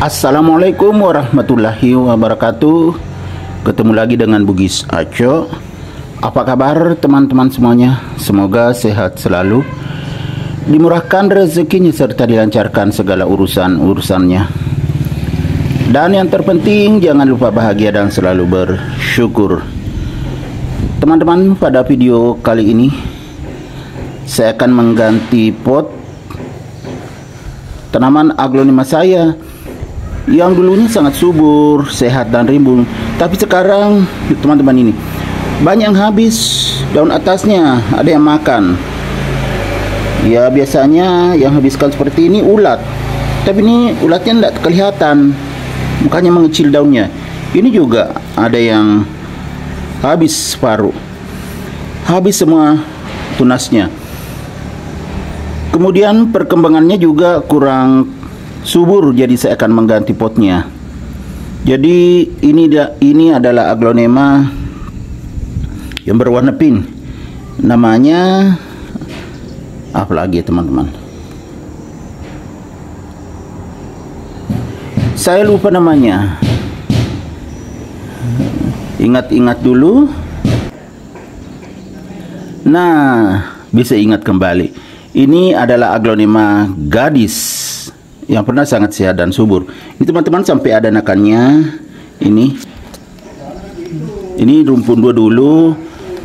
Assalamualaikum warahmatullahi wabarakatuh. Ketemu lagi dengan Bugis Aco. Apa kabar teman-teman semuanya? Semoga sehat selalu, dimurahkan rezekinya serta dilancarkan segala urusan-urusannya. Dan yang terpenting jangan lupa bahagia dan selalu bersyukur. Teman-teman, pada video kali ini saya akan mengganti pot tanaman aglonema saya yang dulunya sangat subur, sehat dan rimbun. Tapi sekarang teman-teman ini banyak yang habis daun atasnya, ada yang makan. Ya biasanya yang habiskan seperti ini ulat, tapi ini ulatnya tidak kelihatan, makanya mengecil daunnya. Ini juga ada yang habis separuh, habis semua tunasnya. Kemudian perkembangannya juga kurang subur, jadi saya akan mengganti potnya. Jadi ini adalah aglonema yang berwarna pink. Namanya apa lagi teman-teman? Saya lupa namanya. Ingat-ingat dulu. Nah, bisa ingat kembali. Ini adalah aglonema gadis yang pernah sangat sehat dan subur. Ini teman-teman sampai ada anakannya. Ini rumpun dua dulu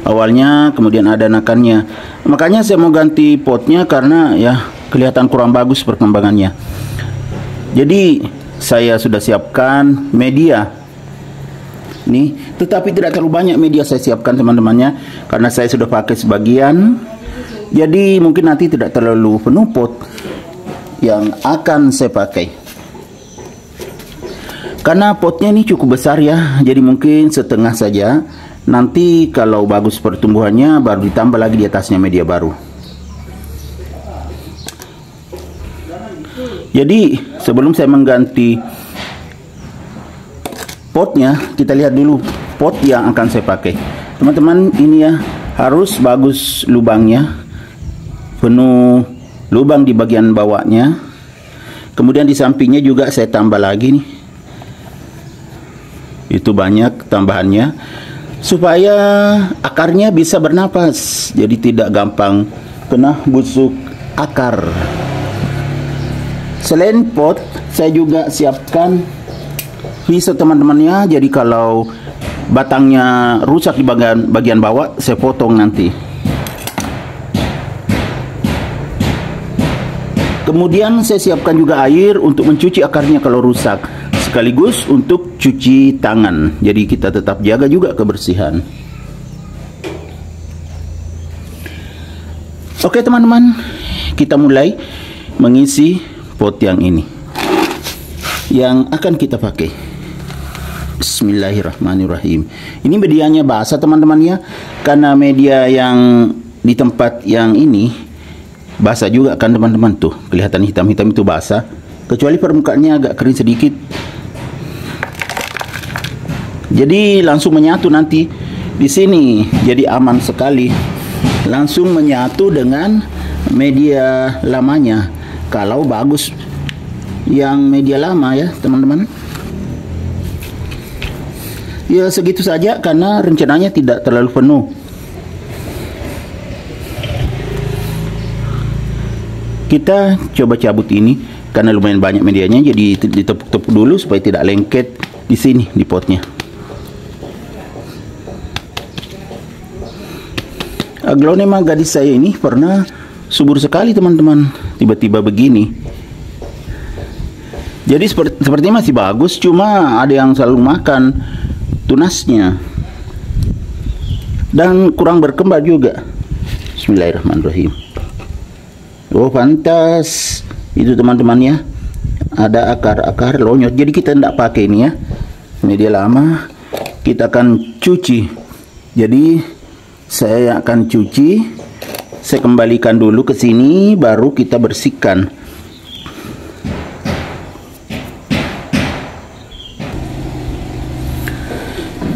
awalnya, kemudian ada anakannya. Makanya saya mau ganti potnya karena ya kelihatan kurang bagus perkembangannya. Jadi saya sudah siapkan media. Nih, tetapi tidak terlalu banyak media saya siapkan teman-temannya, karena saya sudah pakai sebagian. Jadi mungkin nanti tidak terlalu penuh pot yang akan saya pakai, karena potnya ini cukup besar ya, jadi mungkin setengah saja. Nanti kalau bagus pertumbuhannya baru ditambah lagi di atasnya media baru. Jadi sebelum saya mengganti potnya, kita lihat dulu pot yang akan saya pakai teman-teman. Ini ya harus bagus lubangnya, penuh lubang di bagian bawahnya. Kemudian di sampingnya juga saya tambah lagi nih. Itu banyak tambahannya supaya akarnya bisa bernapas, jadi tidak gampang kena busuk akar. Selain pot, saya juga siapkan pisau teman-temannya. Jadi kalau batangnya rusak di bagian bawah, saya potong nanti. Kemudian saya siapkan juga air untuk mencuci akarnya kalau rusak, sekaligus untuk cuci tangan. Jadi kita tetap jaga juga kebersihan. Oke teman-teman, kita mulai mengisi pot yang ini yang akan kita pakai. Bismillahirrahmanirrahim. Ini medianya basah teman-teman ya, karena media yang di tempat yang ini basah juga kan teman-teman, tuh kelihatan hitam-hitam itu basah, kecuali permukaannya agak kering sedikit. Jadi langsung menyatu nanti di sini, jadi aman sekali, langsung menyatu dengan media lamanya. Kalau bagus yang media lama ya teman-teman. Ya segitu saja karena rencananya tidak terlalu penuh. Kita coba cabut ini karena lumayan banyak medianya, jadi ditepuk-tepuk dulu supaya tidak lengket di sini di potnya. Aglonema gadis saya ini pernah subur sekali teman-teman, tiba-tiba begini. Jadi sepertinya masih bagus, cuma ada yang selalu makan tunasnya dan kurang berkembang juga. Bismillahirrahmanirrahim. Oh pantas itu teman-teman ya, ada akar-akar lonyot. Jadi kita tidak pakai ini ya, media lama, kita akan cuci. Jadi saya akan cuci, saya kembalikan dulu ke sini, baru kita bersihkan.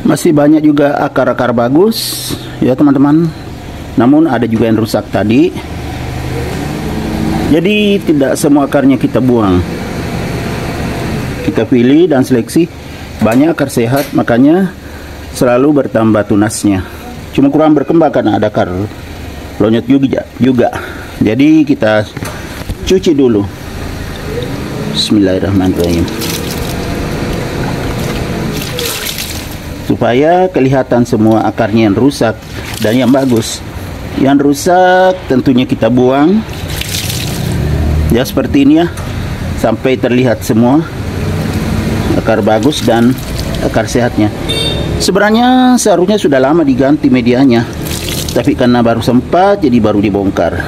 Masih banyak juga akar-akar bagus ya teman-teman, namun ada juga yang rusak tadi. Jadi tidak semua akarnya kita buang. kita pilih dan seleksi banyak akar sehat, makanya selalu bertambah tunasnya. Cuma kurang berkembang karena ada akar lonyot juga. Jadi kita cuci dulu. Bismillahirrahmanirrahim. Supaya kelihatan semua akarnya yang rusak dan yang bagus. Yang rusak tentunya kita buang. Ya seperti ini ya. Sampai terlihat semua akar bagus dan akar sehatnya. Sebenarnya seharusnya sudah lama diganti medianya, tapi karena baru sempat jadi baru dibongkar.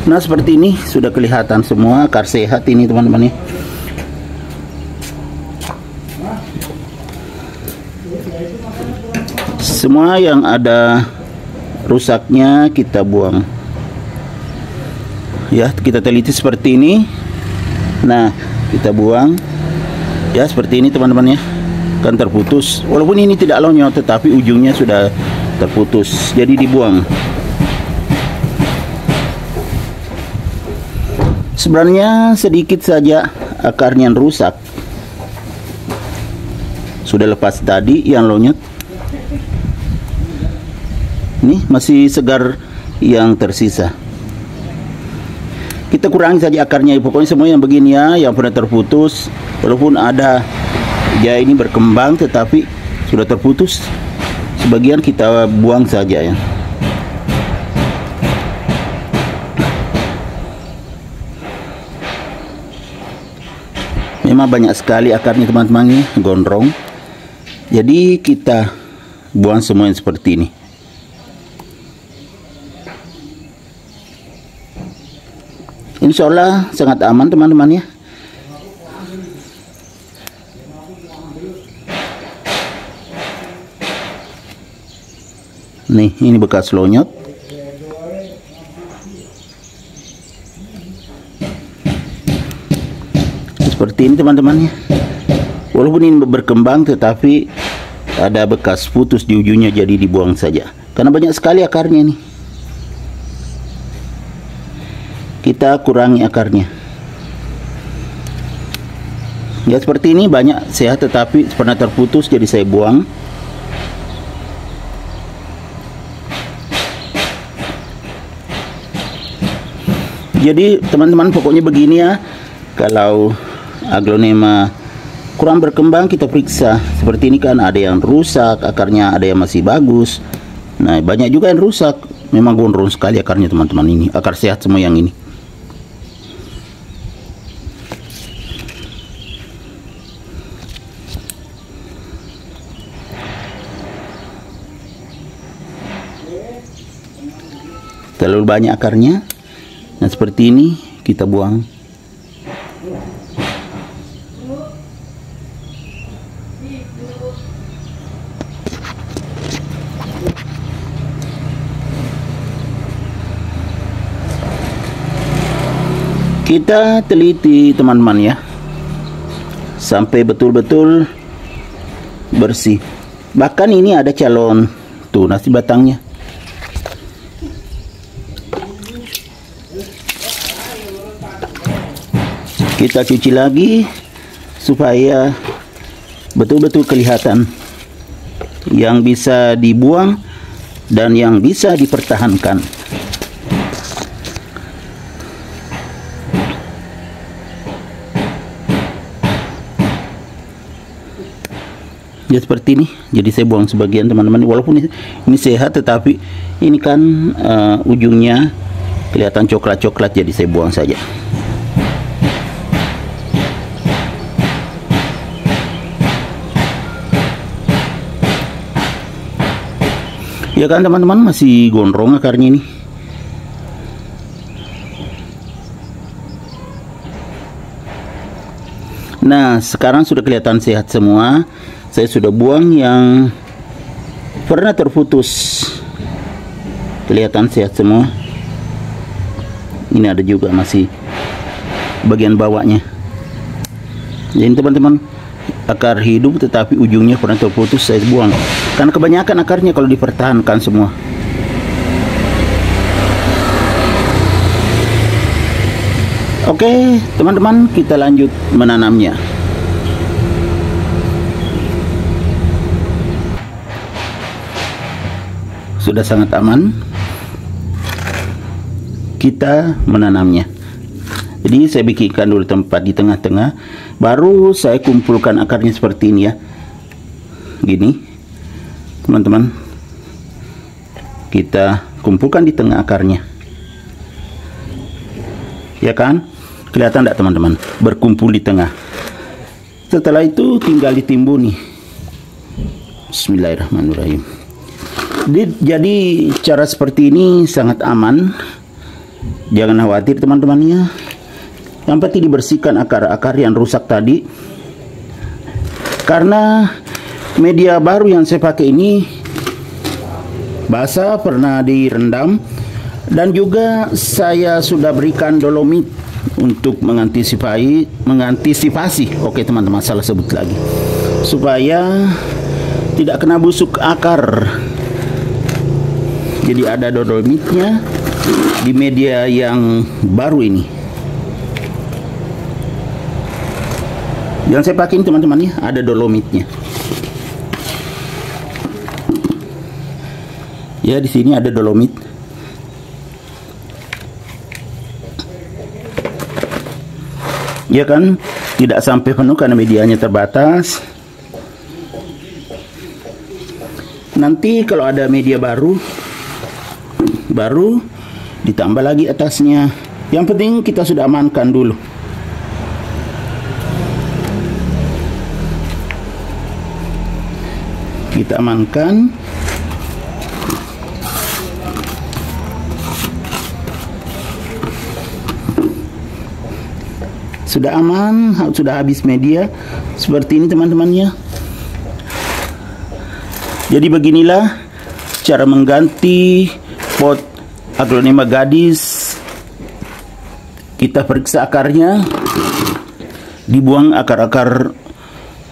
Nah seperti ini sudah kelihatan semua akar sehat ini teman-teman ya. Semua yang ada rusaknya kita buang. Ya, kita teliti seperti ini. Nah, kita buang. Ya, seperti ini teman-teman ya. Kan terputus. Walaupun ini tidak lonyot, tetapi ujungnya sudah terputus. Jadi dibuang. Sebenarnya sedikit saja akarnya yang rusak. Sudah lepas tadi yang lonyot. Ini masih segar yang tersisa. Kita kurangi saja akarnya, pokoknya semua yang begini ya, yang pernah terputus, walaupun ada ya ini berkembang tetapi sudah terputus, sebagian kita buang saja ya. Memang banyak sekali akarnya teman-teman, gondrong. Jadi kita buang semua yang seperti ini. Insya Allah sangat aman teman-teman ya. Nih, ini bekas lonyot. Seperti ini teman-teman ya. Walaupun ini berkembang tetapi ada bekas putus di ujungnya, jadi dibuang saja. Karena banyak sekali akarnya nih. Kita kurangi akarnya. Ya seperti ini banyak sehat tetapi pernah terputus, jadi saya buang. Jadi teman-teman pokoknya begini ya. Kalau aglonema kurang berkembang kita periksa. Seperti ini kan ada yang rusak akarnya, ada yang masih bagus. Nah banyak juga yang rusak. Memang gondrong sekali akarnya teman-teman ini. Akar sehat semua yang ini. Terlalu banyak akarnya. Nah seperti ini kita buang. Kita teliti teman-teman ya, sampai betul-betul bersih. Bahkan ini ada calon tunas di batangnya. Kita cuci lagi supaya betul-betul kelihatan yang bisa dibuang dan yang bisa dipertahankan. Ya seperti ini. Jadi saya buang sebagian teman-teman. Walaupun ini sehat tetapi ini kan ujungnya kelihatan coklat-coklat, jadi saya buang saja. Ya kan teman-teman, masih gondrong akarnya ini. Nah sekarang sudah kelihatan sehat semua. Saya sudah buang yang pernah terputus. Kelihatan sehat semua. Ini ada juga masih bagian bawahnya. Jadi teman-teman, akar hidup tetapi ujungnya pernah terputus, saya buang. Karena kebanyakan akarnya kalau dipertahankan semua. Oke teman-teman, kita lanjut menanamnya. sudah sangat aman, kita menanamnya. Jadi saya bikinkan dulu tempat di tengah-tengah, baru saya kumpulkan akarnya seperti ini ya. Gini, teman-teman, kita kumpulkan di tengah akarnya. Ya kan? Kelihatan tidak teman-teman? Berkumpul di tengah. Setelah itu tinggal ditimbun nih. Bismillahirrahmanirrahim. Jadi cara seperti ini sangat aman. Jangan khawatir teman-temannya. Yang penting dibersihkan akar-akar yang rusak tadi. Karena media baru yang saya pakai ini basah, pernah direndam, dan juga saya sudah berikan dolomit untuk mengantisipasi. Oke teman-teman, salah sebut lagi, supaya tidak kena busuk akar. Jadi ada dolomitnya di media yang baru ini. Yang saya pakai ini teman-teman ya, ada dolomitnya. Ya, di sini ada dolomit. Ya kan, tidak sampai penuh karena medianya terbatas. Nanti kalau ada media baru ditambah lagi atasnya. Yang penting kita sudah amankan dulu. Kita amankan. Sudah aman, sudah habis media. Seperti ini teman-temannya. Jadi beginilah cara mengganti pot Aglonema gadis. Kita periksa akarnya, dibuang akar-akar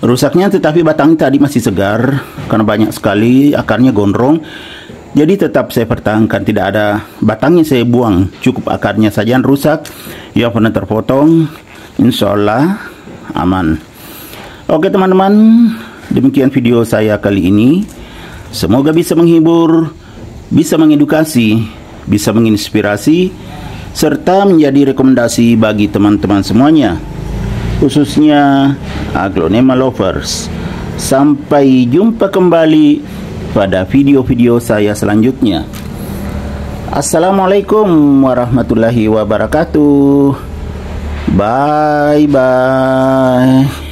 rusaknya, tetapi batangnya tadi masih segar karena banyak sekali akarnya gondrong. Jadi tetap saya pertahankan, tidak ada batangnya saya buang, cukup akarnya saja yang rusak, yang pernah terpotong. Insya Allah aman. Oke teman-teman, demikian video saya kali ini. Semoga bisa menghibur, bisa mengedukasi, bisa menginspirasi, serta menjadi rekomendasi bagi teman-teman semuanya, khususnya Aglonema lovers. Sampai jumpa kembali pada video-video saya selanjutnya. Assalamualaikum warahmatullahi wabarakatuh. Bye bye.